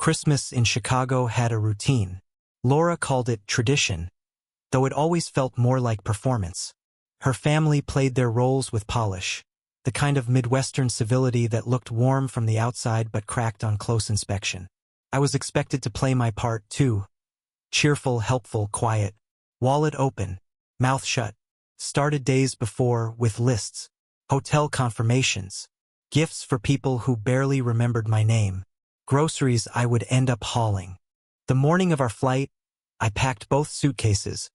Christmas in Chicago had a routine. Laura called it tradition, though it always felt more like performance. Her family played their roles with polish, the kind of Midwestern civility that looked warm from the outside but cracked on close inspection. I was expected to play my part, too. Cheerful, helpful, quiet, wallet open, mouth shut. Started days before with lists, hotel confirmations, gifts for people who barely remembered my name, groceries I would end up hauling. The morning of our flight, I packed both suitcases,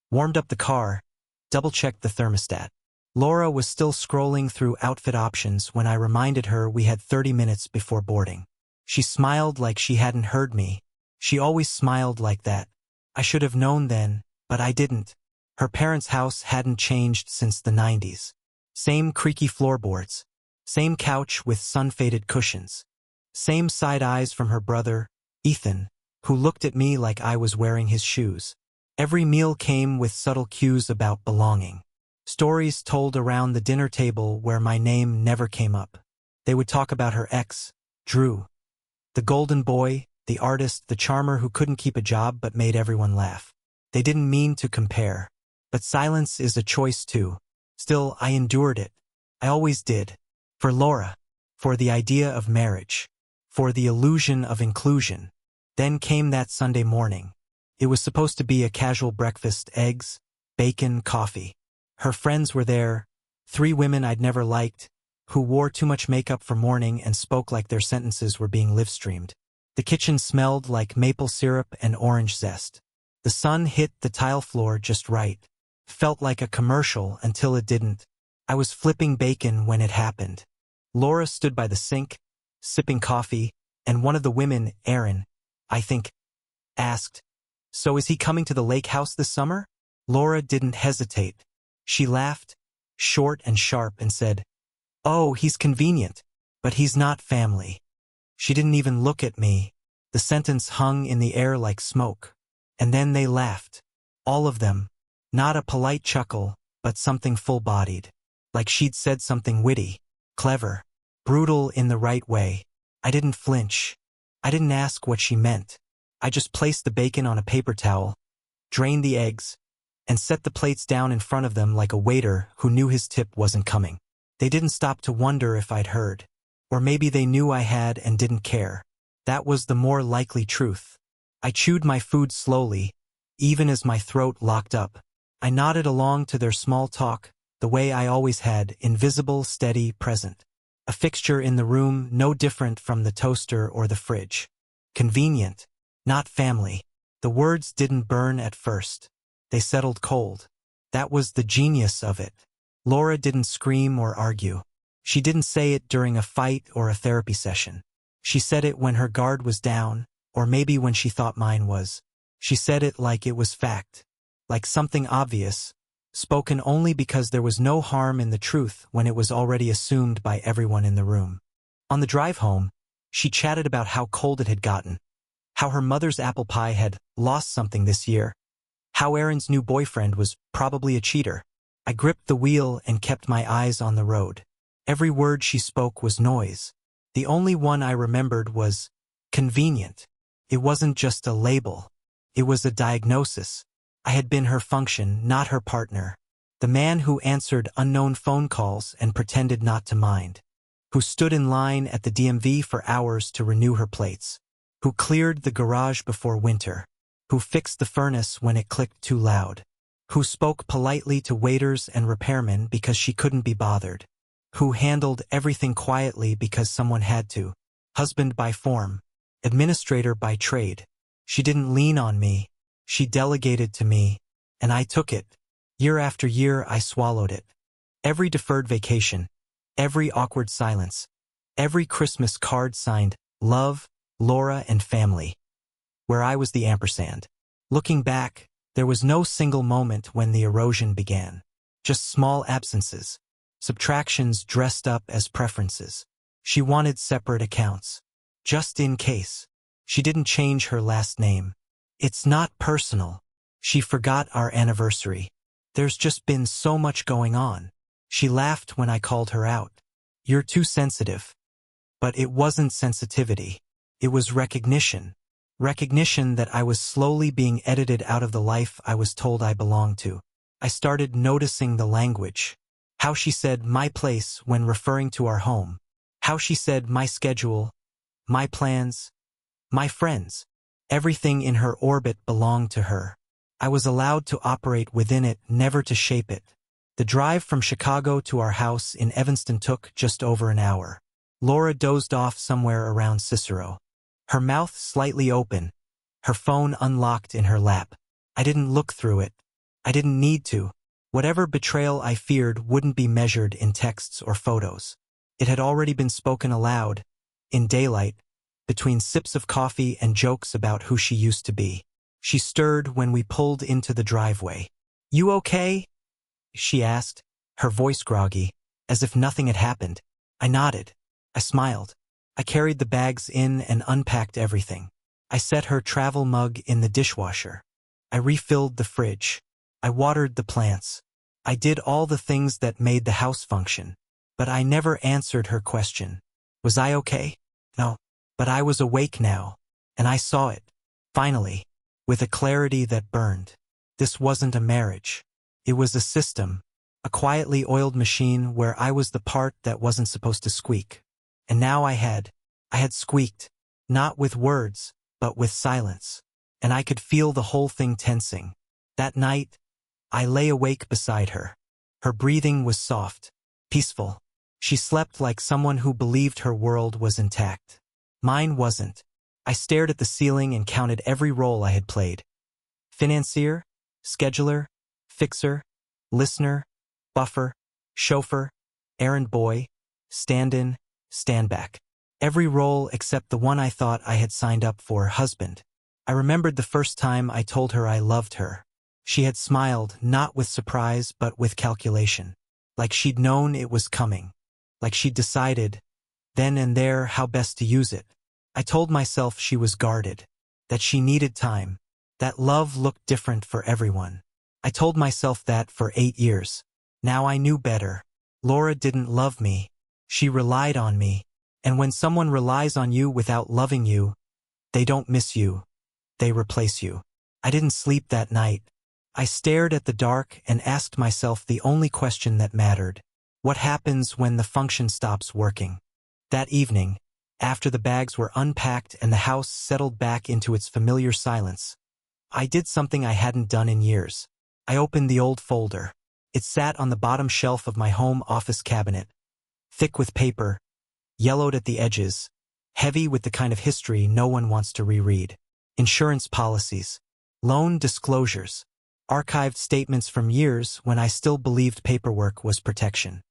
warmed up the car, double-checked the thermostat. Laura was still scrolling through outfit options when I reminded her we had 30 minutes before boarding. She smiled like she hadn't heard me. She always smiled like that. I should have known then, but I didn't. Her parents' house hadn't changed since the 90s. Same creaky floorboards, same couch with sun-faded cushions, same side eyes from her brother, Ethan, who looked at me like I was wearing his shoes. Every meal came with subtle cues about belonging. Stories told around the dinner table where my name never came up. They would talk about her ex, Drew. The golden boy, the artist, the charmer who couldn't keep a job but made everyone laugh. They didn't mean to compare. But silence is a choice too. Still, I endured it. I always did. For Laura. For the idea of marriage. For the illusion of inclusion. Then came that Sunday morning. It was supposed to be a casual breakfast, eggs, bacon, coffee. Her friends were there, 3 women I'd never liked, who wore too much makeup for morning and spoke like their sentences were being live-streamed. The kitchen smelled like maple syrup and orange zest. The sun hit the tile floor just right. Felt like a commercial until it didn't. I was flipping bacon when it happened. Laura stood by the sink, sipping coffee, and one of the women, Erin, I think, asked, "So is he coming to the lake house this summer?" Laura didn't hesitate. She laughed, short and sharp, and said, "Oh, he's convenient, but he's not family." She didn't even look at me. The sentence hung in the air like smoke. And then they laughed. All of them. Not a polite chuckle, but something full-bodied. Like she'd said something witty, clever, brutal in the right way. I didn't flinch. I didn't ask what she meant. I just placed the bacon on a paper towel, drained the eggs, and set the plates down in front of them like a waiter who knew his tip wasn't coming. They didn't stop to wonder if I'd heard. Or maybe they knew I had and didn't care. That was the more likely truth. I chewed my food slowly, even as my throat locked up. I nodded along to their small talk, the way I always had, invisible, steady, present. A fixture in the room no different from the toaster or the fridge. Convenient, not family. The words didn't burn at first. They settled cold. That was the genius of it. Laura didn't scream or argue. She didn't say it during a fight or a therapy session. She said it when her guard was down, or maybe when she thought mine was. She said it like it was fact. Like something obvious, spoken only because there was no harm in the truth when it was already assumed by everyone in the room. On the drive home, she chatted about how cold it had gotten, how her mother's apple pie had lost something this year, how Erin's new boyfriend was probably a cheater. I gripped the wheel and kept my eyes on the road. Every word she spoke was noise. The only one I remembered was convenient. It wasn't just a label. It was a diagnosis. I had been her function, not her partner. The man who answered unknown phone calls and pretended not to mind. Who stood in line at the DMV for hours to renew her plates. Who cleared the garage before winter. Who fixed the furnace when it clicked too loud. Who spoke politely to waiters and repairmen because she couldn't be bothered. Who handled everything quietly because someone had to. Husband by form. Administrator by trade. She didn't lean on me. She delegated to me, and I took it. Year after year, I swallowed it. Every deferred vacation, every awkward silence, every Christmas card signed, love, Laura, and family. Where I was the ampersand. Looking back, there was no single moment when the erosion began. Just small absences. Subtractions dressed up as preferences. She wanted separate accounts. Just in case. She didn't change her last name. It's not personal. She forgot our anniversary. There's just been so much going on. She laughed when I called her out. You're too sensitive. But it wasn't sensitivity. It was recognition. Recognition that I was slowly being edited out of the life I was told I belonged to. I started noticing the language. How she said "my place" when referring to our home. How she said "my schedule," "my plans," "my friends." Everything in her orbit belonged to her. I was allowed to operate within it, never to shape it. The drive from Chicago to our house in Evanston took just over an hour. Laura dozed off somewhere around Cicero. Her mouth slightly open, her phone unlocked in her lap. I didn't look through it. I didn't need to. Whatever betrayal I feared wouldn't be measured in texts or photos. It had already been spoken aloud, in daylight, between sips of coffee and jokes about who she used to be. She stirred when we pulled into the driveway. "You okay?" she asked, her voice groggy, as if nothing had happened. I nodded. I smiled. I carried the bags in and unpacked everything. I set her travel mug in the dishwasher. I refilled the fridge. I watered the plants. I did all the things that made the house function. But I never answered her question. Was I okay? No. But I was awake now, and I saw it. Finally, with a clarity that burned. This wasn't a marriage. It was a system, a quietly oiled machine where I was the part that wasn't supposed to squeak. And now I had squeaked, not with words, but with silence. And I could feel the whole thing tensing. That night, I lay awake beside her. Her breathing was soft, peaceful. She slept like someone who believed her world was intact. Mine wasn't. I stared at the ceiling and counted every role I had played. Financier, scheduler, fixer, listener, buffer, chauffeur, errand boy, stand-in, stand-back. Every role except the one I thought I had signed up for, husband. I remembered the first time I told her I loved her. She had smiled, not with surprise but with calculation. Like she'd known it was coming. Like she'd decided, then and there, how best to use it. I told myself she was guarded, that she needed time, that love looked different for everyone. I told myself that for 8 years. Now I knew better. Laura didn't love me. She relied on me. And when someone relies on you without loving you, they don't miss you. They replace you. I didn't sleep that night. I stared at the dark and asked myself the only question that mattered. What happens when the function stops working? That evening, after the bags were unpacked and the house settled back into its familiar silence, I did something I hadn't done in years. I opened the old folder. It sat on the bottom shelf of my home office cabinet, thick with paper, yellowed at the edges, heavy with the kind of history no one wants to reread. Insurance policies, loan disclosures, archived statements from years when I still believed paperwork was protection.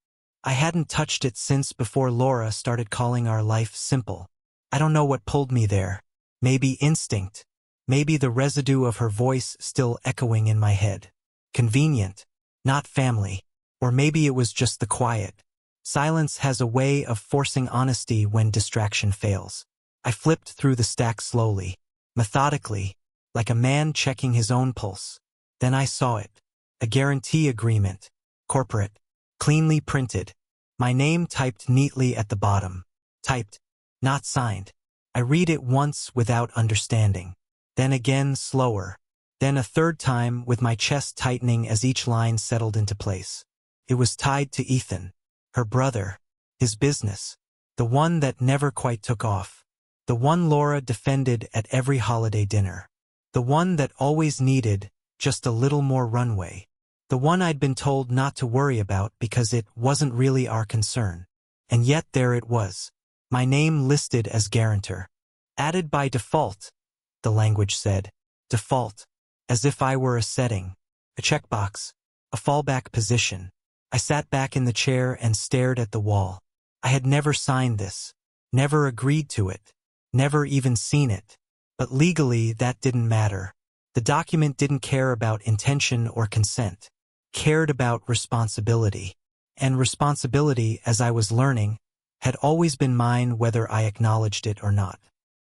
I hadn't touched it since before Laura started calling our life simple. I don't know what pulled me there. Maybe instinct. Maybe the residue of her voice still echoing in my head. Convenient, not family. Or maybe it was just the quiet. Silence has a way of forcing honesty when distraction fails. I flipped through the stack slowly, methodically, like a man checking his own pulse. Then I saw it. A guarantee agreement. Corporate. Cleanly printed. My name typed neatly at the bottom. Typed, not signed. I read it once without understanding. Then again slower. Then a third time with my chest tightening as each line settled into place. It was tied to Ethan, her brother, his business, the one that never quite took off, the one Laura defended at every holiday dinner, the one that always needed just a little more runway, the one I'd been told not to worry about because it wasn't really our concern. And yet there it was, my name listed as guarantor. Added by default, the language said. Default. As if I were a setting, a checkbox, a fallback position. I sat back in the chair and stared at the wall. I had never signed this, never agreed to it, never even seen it. But legally that didn't matter. The document didn't care about intention or consent, cared about responsibility. And responsibility, as I was learning, had always been mine whether I acknowledged it or not.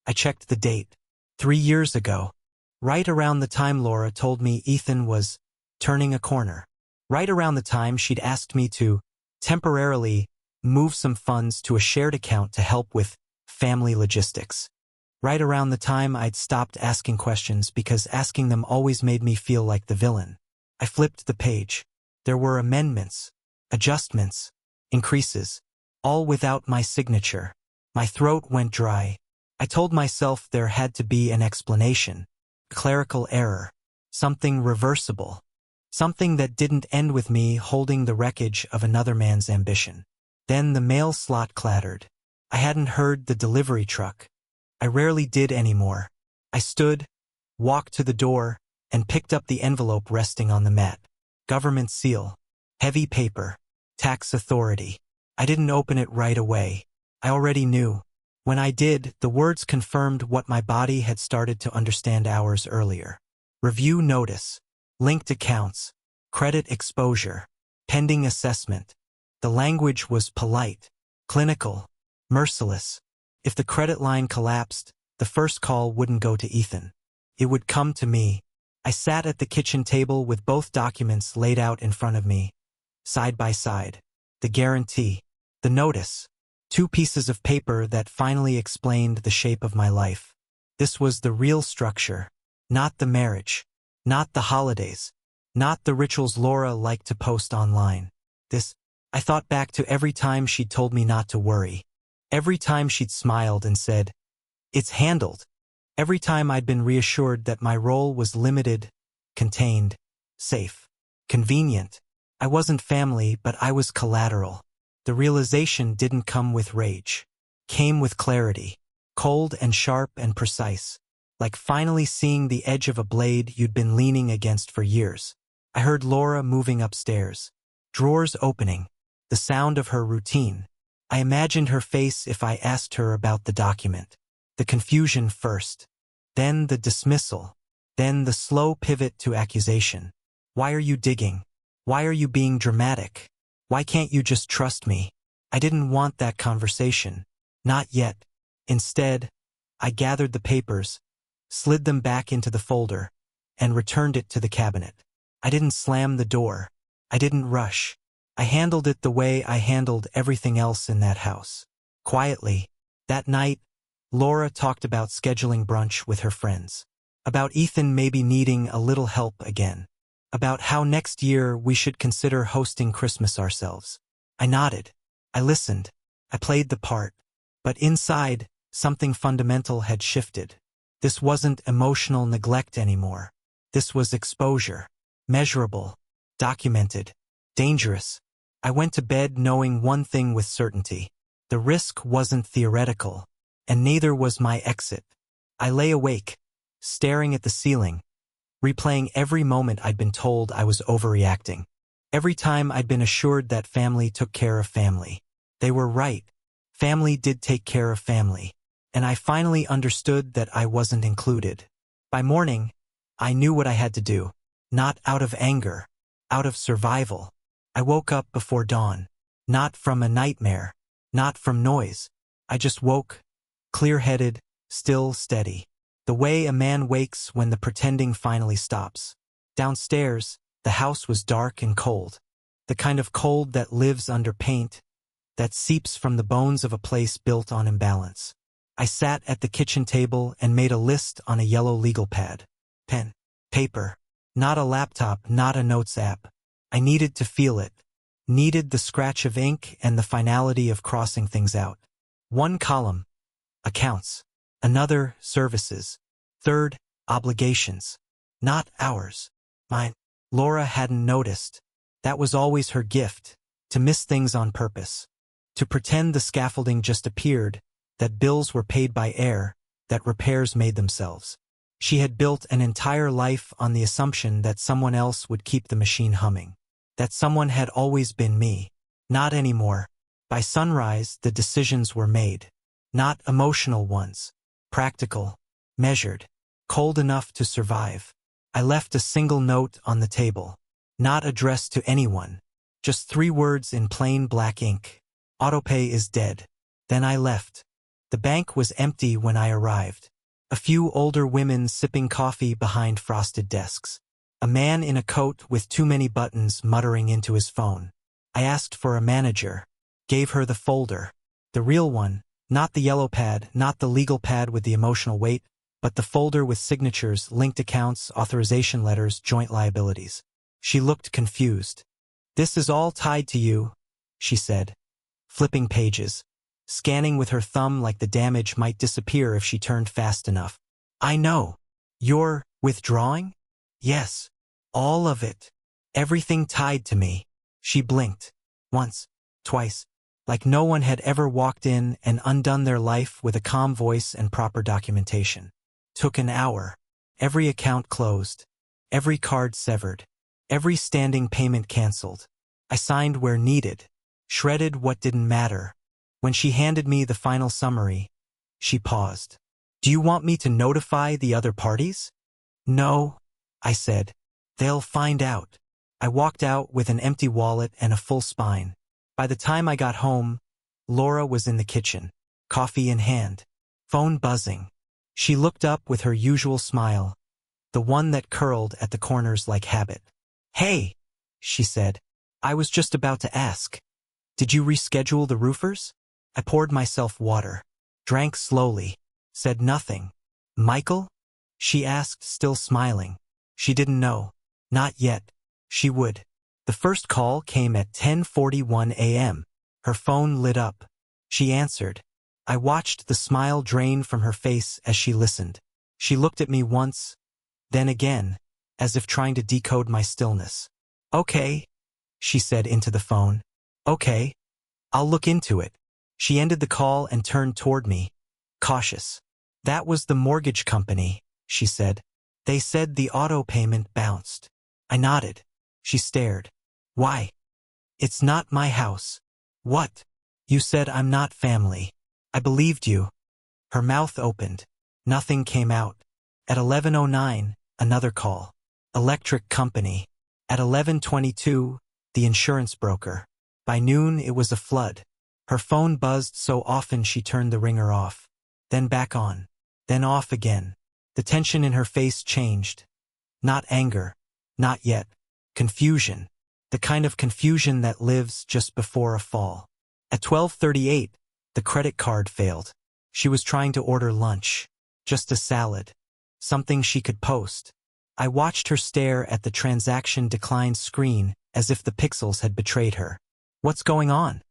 I checked the date. 3 years ago. Right around the time Laura told me Ethan was turning a corner. Right around the time she'd asked me to temporarily move some funds to a shared account to help with family logistics. right around the time I'd stopped asking questions because asking them always made me feel like the villain. I flipped the page. There were amendments, adjustments, increases, all without my signature. My throat went dry. I told myself there had to be an explanation, a clerical error, something reversible, something that didn't end with me holding the wreckage of another man's ambition. Then the mail slot clattered. I hadn't heard the delivery truck. I rarely did anymore. I stood, walked to the door, and picked up the envelope resting on the mat. Government seal. Heavy paper. Tax authority. I didn't open it right away. I already knew. When I did, the words confirmed what my body had started to understand hours earlier. Review notice. Linked accounts. Credit exposure. Pending assessment. The language was polite, clinical, merciless. If the credit line collapsed, the first call wouldn't go to Ethan. It would come to me. I sat at the kitchen table with both documents laid out in front of me, side by side. The guarantee, the notice, 2 pieces of paper that finally explained the shape of my life. This was the real structure, not the marriage, not the holidays, not the rituals Laura liked to post online. I thought back to every time she'd told me not to worry. Every time she'd smiled and said, "It's handled." Every time I'd been reassured that my role was limited, contained, safe, convenient. I wasn't family, but I was collateral. The realization didn't come with rage. Came with clarity, cold and sharp and precise, like finally seeing the edge of a blade you'd been leaning against for years. I heard Laura moving upstairs, drawers opening, the sound of her routine. I imagined her face if I asked her about the document. The confusion first, then the dismissal, then the slow pivot to accusation. Why are you digging? Why are you being dramatic? Why can't you just trust me? I didn't want that conversation. Not yet. Instead, I gathered the papers, slid them back into the folder, and returned it to the cabinet. I didn't slam the door. I didn't rush. I handled it the way I handled everything else in that house. Quietly. That night, Laura talked about scheduling brunch with her friends. About Ethan maybe needing a little help again. About how next year we should consider hosting Christmas ourselves. I nodded. I listened. I played the part. But inside, something fundamental had shifted. This wasn't emotional neglect anymore. This was exposure. Measurable. Documented. Dangerous. I went to bed knowing one thing with certainty. The risk wasn't theoretical, and neither was my exit. I lay awake, staring at the ceiling, replaying every moment I'd been told I was overreacting. Every time I'd been assured that family took care of family. They were right. Family did take care of family. And I finally understood that I wasn't included. By morning, I knew what I had to do. Not out of anger, out of survival. I woke up before dawn. Not from a nightmare. Not from noise. I just woke, clear-headed, still steady. The way a man wakes when the pretending finally stops. Downstairs, the house was dark and cold. The kind of cold that lives under paint, that seeps from the bones of a place built on imbalance. I sat at the kitchen table and made a list on a yellow legal pad. Pen, paper, not a laptop, not a notes app. I needed to feel it. Needed the scratch of ink and the finality of crossing things out. One column, accounts. Another, services. Third, obligations. Not ours. Mine. Laura hadn't noticed. That was always her gift, to miss things on purpose. To pretend the scaffolding just appeared, that bills were paid by air, that repairs made themselves. She had built an entire life on the assumption that someone else would keep the machine humming. That someone had always been me. Not anymore. By sunrise, the decisions were made. Not emotional ones. Practical. Measured. Cold enough to survive. I left a single note on the table. Not addressed to anyone. Just 3 words in plain black ink. Autopay is dead. Then I left. The bank was empty when I arrived. A few older women sipping coffee behind frosted desks. A man in a coat with too many buttons muttering into his phone. I asked for a manager. Gave her the folder. The real one, Not the yellow pad, not the legal pad with the emotional weight, but the folder with signatures, linked accounts, authorization letters, joint liabilities. She looked confused. "This is all tied to you," she said, flipping pages, scanning with her thumb like the damage might disappear if she turned fast enough. "I know. You're withdrawing?" "Yes. All of it. Everything tied to me." She blinked. Once, twice, like no one had ever walked in and undone their life with a calm voice and proper documentation. Took an hour. Every account closed. Every card severed. Every standing payment canceled. I signed where needed. Shredded what didn't matter. When she handed me the final summary, she paused. "Do you want me to notify the other parties?" "No," I said. "They'll find out." I walked out with an empty wallet and a full spine. By the time I got home, Laura was in the kitchen, coffee in hand, phone buzzing. She looked up with her usual smile, the one that curled at the corners like habit. "Hey," she said. "I was just about to ask. Did you reschedule the roofers?" I poured myself water, drank slowly, said nothing. "Michael?" she asked, still smiling. She didn't know. Not yet. She would. The first call came at 10:41 a.m. Her phone lit up. She answered. I watched the smile drain from her face as she listened. She looked at me once, then again, as if trying to decode my stillness. "Okay," she said into the phone. "Okay. I'll look into it." She ended the call and turned toward me, cautious. "That was the mortgage company," she said. "They said the auto payment bounced." I nodded. She stared. "Why?" "It's not my house." "What?" "You said I'm not family." "I believed you." Her mouth opened. Nothing came out. At 11:09, another call. Electric company. At 11:22, the insurance broker. By noon, it was a flood. Her phone buzzed so often she turned the ringer off. Then back on. Then off again. The tension in her face changed. Not anger. Not yet. Confusion. The kind of confusion that lives just before a fall. At 12:38, the credit card failed. She was trying to order lunch. Just a salad. Something she could post. I watched her stare at the transaction decline screen as if the pixels had betrayed her. "What's going on?"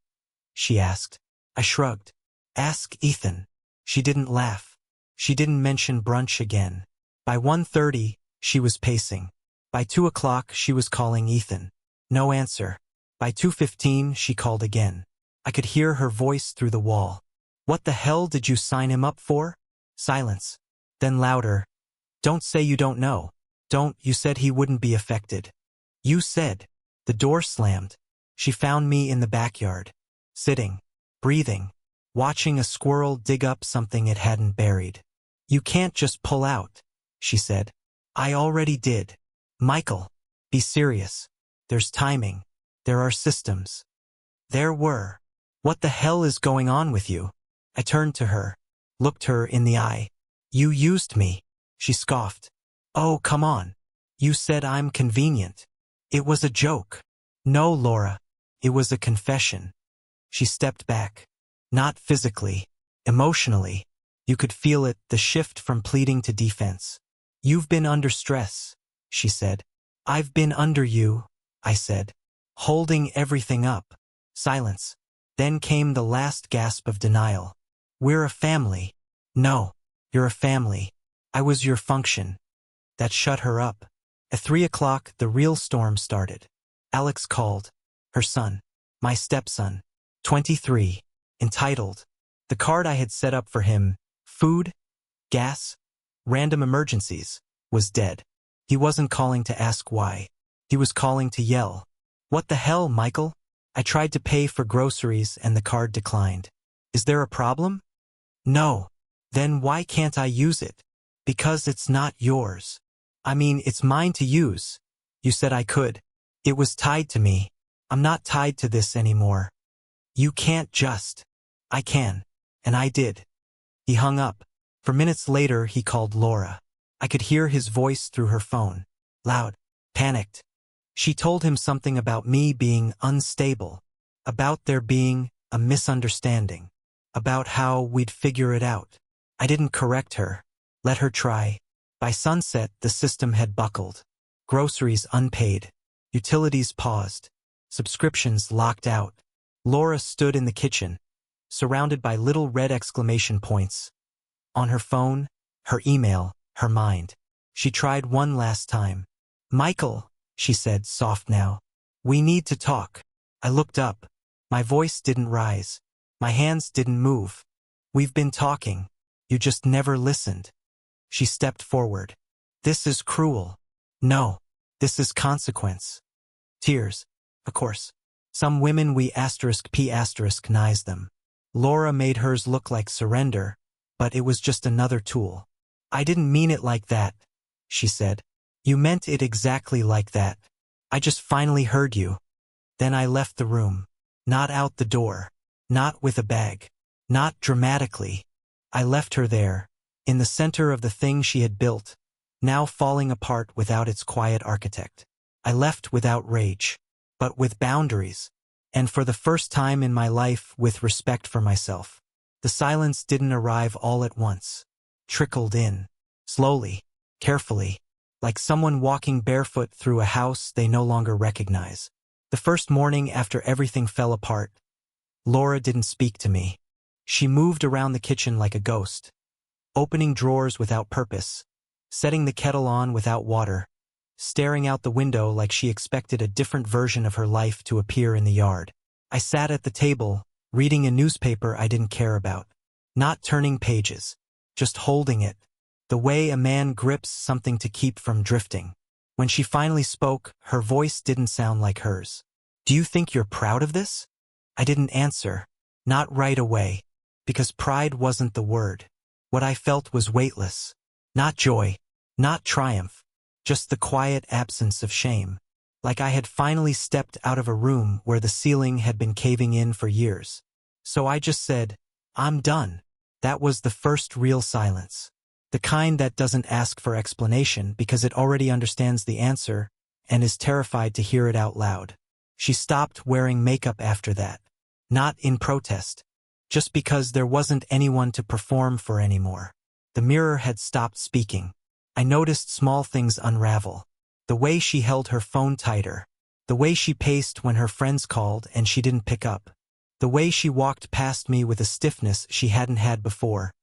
she asked. I shrugged. "Ask Ethan." She didn't laugh. She didn't mention brunch again. By 1:30, she was pacing. By 2 o'clock, she was calling Ethan. No answer. By 2:15, she called again. I could hear her voice through the wall. "What the hell did you sign him up for?" Silence. Then louder. "Don't say you don't know. Don't, you said he wouldn't be affected." "You said." The door slammed. She found me in the backyard. Sitting. Breathing. Watching a squirrel dig up something it hadn't buried. "You can't just pull out," she said. "I already did." "Michael, be serious. There's timing. There are systems." There were. "What the hell is going on with you?" I turned to her, looked her in the eye. "You used me." She scoffed. "Oh, come on. You said I'm convenient." "It was a joke." "No, Laura. It was a confession." She stepped back. Not physically. Emotionally. You could feel it, the shift from pleading to defense. "You've been under stress," she said. "I've been under you," I said. "Holding everything up." Silence. Then came the last gasp of denial. "We're a family." "No, you're a family. I was your function." That shut her up. At 3 o'clock, the real storm started. Alex called. Her son. My stepson. 23. Entitled. The card I had set up for him, food, gas, random emergencies, was dead. He wasn't calling to ask why. He was calling to yell. "What the hell, Michael?" I tried to pay for groceries and the card declined. "Is there a problem?" "No." "Then why can't I use it?" "Because it's not yours." "I mean, it's mine to use. You said I could." "It was tied to me. I'm not tied to this anymore." "You can't just." "I can. And I did." He hung up. For minutes later, he called Laura. I could hear his voice through her phone. Loud. Panicked. She told him something about me being unstable. About there being a misunderstanding. about how we'd figure it out. I didn't correct her. Let her try. By sunset, the system had buckled. Groceries unpaid. Utilities paused. Subscriptions locked out. Laura stood in the kitchen, surrounded by little red exclamation points. On her phone, her email, her mind. She tried one last time. "Michael," she said, soft now. "We need to talk." I looked up. My voice didn't rise. My hands didn't move. "We've been talking. You just never listened." She stepped forward. "This is cruel." "No. This is consequence." Tears. Of course. Some women we *p*nize them. Laura made hers look like surrender, but it was just another tool. "I didn't mean it like that," she said. "You meant it exactly like that. I just finally heard you." Then I left the room. Not out the door. Not with a bag. Not dramatically. I left her there, in the center of the thing she had built, now falling apart without its quiet architect. I left without rage, but with boundaries, and for the first time in my life with respect for myself. The silence didn't arrive all at once. Trickled in. Slowly. Carefully. Like someone walking barefoot through a house they no longer recognize. The first morning after everything fell apart, Laura didn't speak to me. She moved around the kitchen like a ghost, opening drawers without purpose, setting the kettle on without water, staring out the window like she expected a different version of her life to appear in the yard. I sat at the table, reading a newspaper I didn't care about. Not turning pages, just holding it, the way a man grips something to keep from drifting. When she finally spoke, her voice didn't sound like hers. "Do you think you're proud of this?" I didn't answer. Not right away. Because pride wasn't the word. What I felt was weightless. Not joy. Not triumph. Just the quiet absence of shame. Like I had finally stepped out of a room where the ceiling had been caving in for years. So I just said, "I'm done." That was the first real silence. The kind that doesn't ask for explanation because it already understands the answer and is terrified to hear it out loud. She stopped wearing makeup after that. Not in protest. Just because there wasn't anyone to perform for anymore. The mirror had stopped speaking. I noticed small things unravel. The way she held her phone tighter. The way she paced when her friends called and she didn't pick up. The way she walked past me with a stiffness she hadn't had before.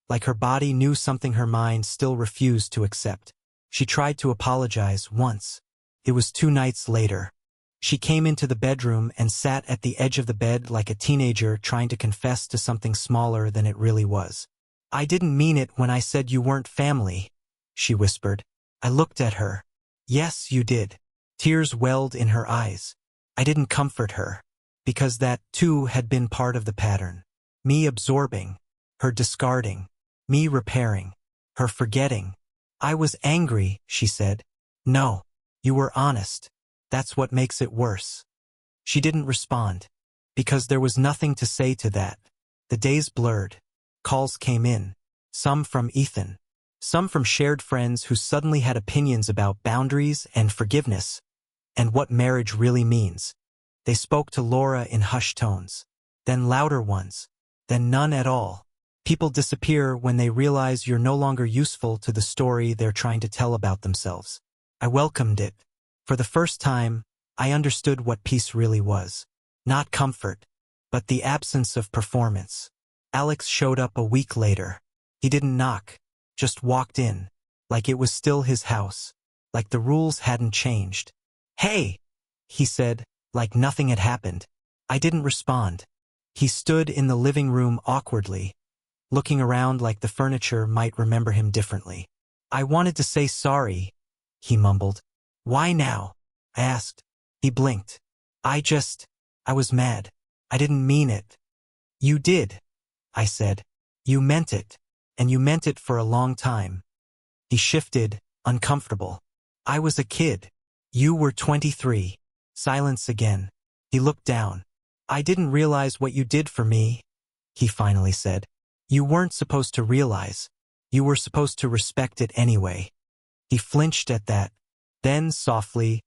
Like her body knew something her mind still refused to accept. She tried to apologize once. It was 2 nights later. She came into the bedroom and sat at the edge of the bed like a teenager trying to confess to something smaller than it really was. "I didn't mean it when I said you weren't family," she whispered. I looked at her. "Yes, you did." Tears welled in her eyes. I didn't comfort her. Because that, too, had been part of the pattern. Me absorbing. Her discarding. Me repairing. Her forgetting. "I was angry," she said. "No. You were honest. That's what makes it worse." She didn't respond. Because there was nothing to say to that. The days blurred. Calls came in. Some from Ethan. Some from shared friends who suddenly had opinions about boundaries and forgiveness, and what marriage really means. They spoke to Laura in hushed tones. Then louder ones. Then none at all. People disappear when they realize you're no longer useful to the story they're trying to tell about themselves. I welcomed it. For the first time, I understood what peace really was. Not comfort, but the absence of performance. Alex showed up a week later. He didn't knock, just walked in, like it was still his house, like the rules hadn't changed. "Hey," he said, like nothing had happened. I didn't respond. He stood in the living room awkwardly, looking around like the furniture might remember him differently. "I wanted to say sorry," he mumbled. "Why now?" I asked. He blinked. I was mad. I didn't mean it." "You did," I said. "You meant it. And you meant it for a long time." He shifted, uncomfortable. "I was a kid. You were 23. Silence again. He looked down. "I didn't realize what you did for me," he finally said. "You weren't supposed to realize. You were supposed to respect it anyway." He flinched at that. Then, softly,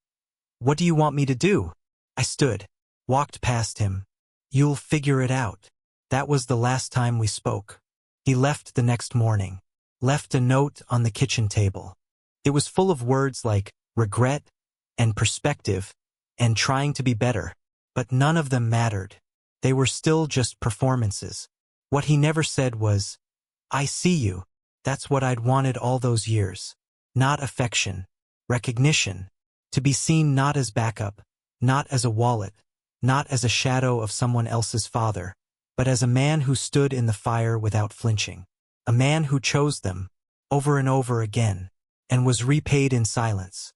"What do you want me to do?" I stood, walked past him. "You'll figure it out." That was the last time we spoke. He left the next morning. Left a note on the kitchen table. It was full of words like regret and perspective and trying to be better. But none of them mattered. They were still just performances. What he never said was, "I see you." That's what I'd wanted all those years. Not affection. Recognition. To be seen not as backup, not as a wallet, not as a shadow of someone else's father, but as a man who stood in the fire without flinching. A man who chose them, over and over again, and was repaid in silence.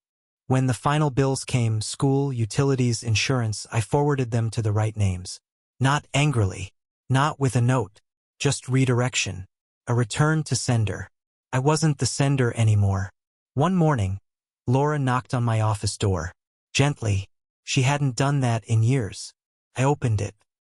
When the final bills came, school, utilities, insurance, I forwarded them to the right names. Not angrily, not with a note, just redirection, a return to sender. I wasn't the sender anymore. One morning, Laura knocked on my office door. Gently. She hadn't done that in years. I opened it.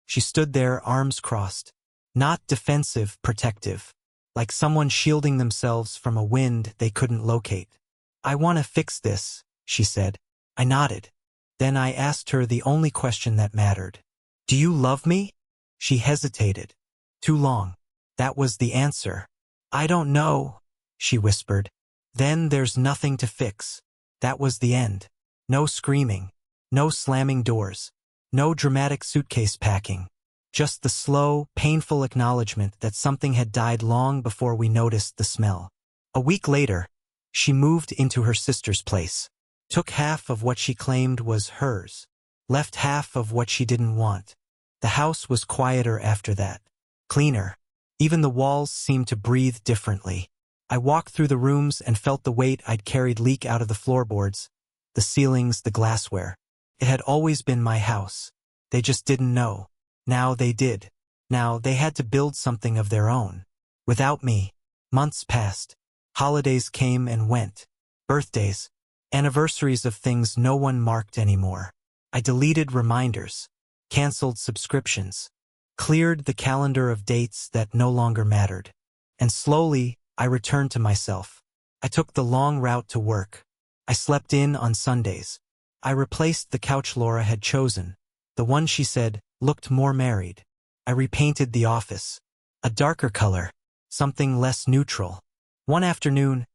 She stood there, arms crossed. Not defensive, protective. Like someone shielding themselves from a wind they couldn't locate. "I want to fix this," she said. I nodded. Then I asked her the only question that mattered. "Do you love me?" She hesitated. Too long. That was the answer. "I don't know," she whispered. "Then there's nothing to fix." That was the end. No screaming. No slamming doors. No dramatic suitcase packing. Just the slow, painful acknowledgement that something had died long before we noticed the smell. A week later, she moved into her sister's place. Took half of what she claimed was hers. Left half of what she didn't want. The house was quieter after that. Cleaner. Even the walls seemed to breathe differently. I walked through the rooms and felt the weight I'd carried leak out of the floorboards, the ceilings, the glassware. It had always been my house. They just didn't know. Now they did. Now they had to build something of their own. Without me. Months passed. Holidays came and went. Birthdays. Anniversaries of things no one marked anymore. I deleted reminders. Canceled subscriptions. Cleared the calendar of dates that no longer mattered. And slowly, I returned to myself. I took the long route to work. I slept in on Sundays. I replaced the couch Laura had chosen. The one she said looked more married. I repainted the office. A darker color. Something less neutral. One afternoon,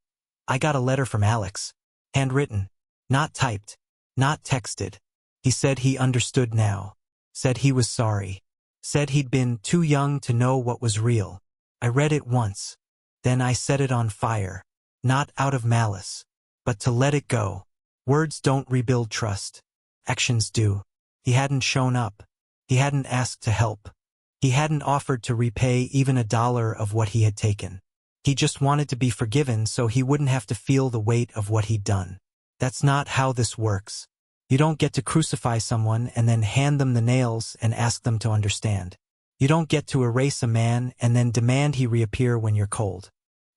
I got a letter from Alex. Handwritten. Not typed. Not texted. He said he understood now. Said he was sorry. Said he'd been too young to know what was real. I read it once. Then I set it on fire. Not out of malice, but to let it go. Words don't rebuild trust. Actions do. He hadn't shown up. He hadn't asked to help. He hadn't offered to repay even $1 of what he had taken. He just wanted to be forgiven so he wouldn't have to feel the weight of what he'd done. That's not how this works. You don't get to crucify someone and then hand them the nails and ask them to understand. You don't get to erase a man and then demand he reappear when you're cold.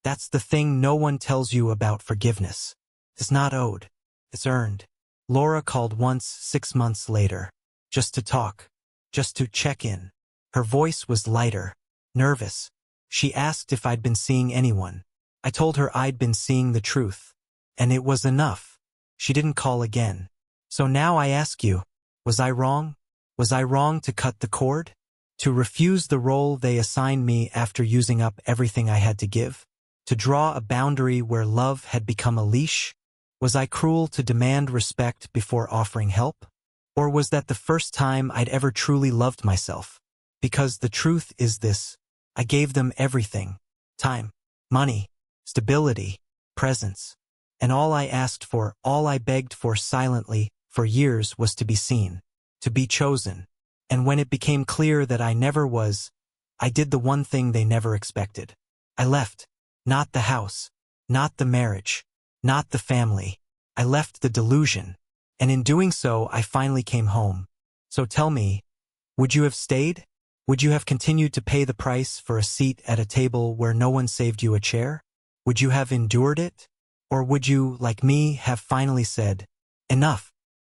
That's the thing no one tells you about forgiveness. It's not owed. It's earned. Laura called once 6 months later. Just to talk. Just to check in. Her voice was lighter. Nervous. She asked if I'd been seeing anyone. I told her I'd been seeing the truth. And it was enough. She didn't call again. So now I ask you, was I wrong? Was I wrong to cut the cord? To refuse the role they assigned me after using up everything I had to give? To draw a boundary where love had become a leash? Was I cruel to demand respect before offering help? Or was that the first time I'd ever truly loved myself? Because the truth is this. I gave them everything. Time, money, stability, presence. And all I asked for, all I begged for silently, for years was to be seen, to be chosen. And when it became clear that I never was, I did the one thing they never expected. I left. Not the house. Not the marriage. Not the family. I left the delusion. And in doing so, I finally came home. So tell me, would you have stayed? Would you have continued to pay the price for a seat at a table where no one saved you a chair? Would you have endured it? Or would you, like me, have finally said, enough?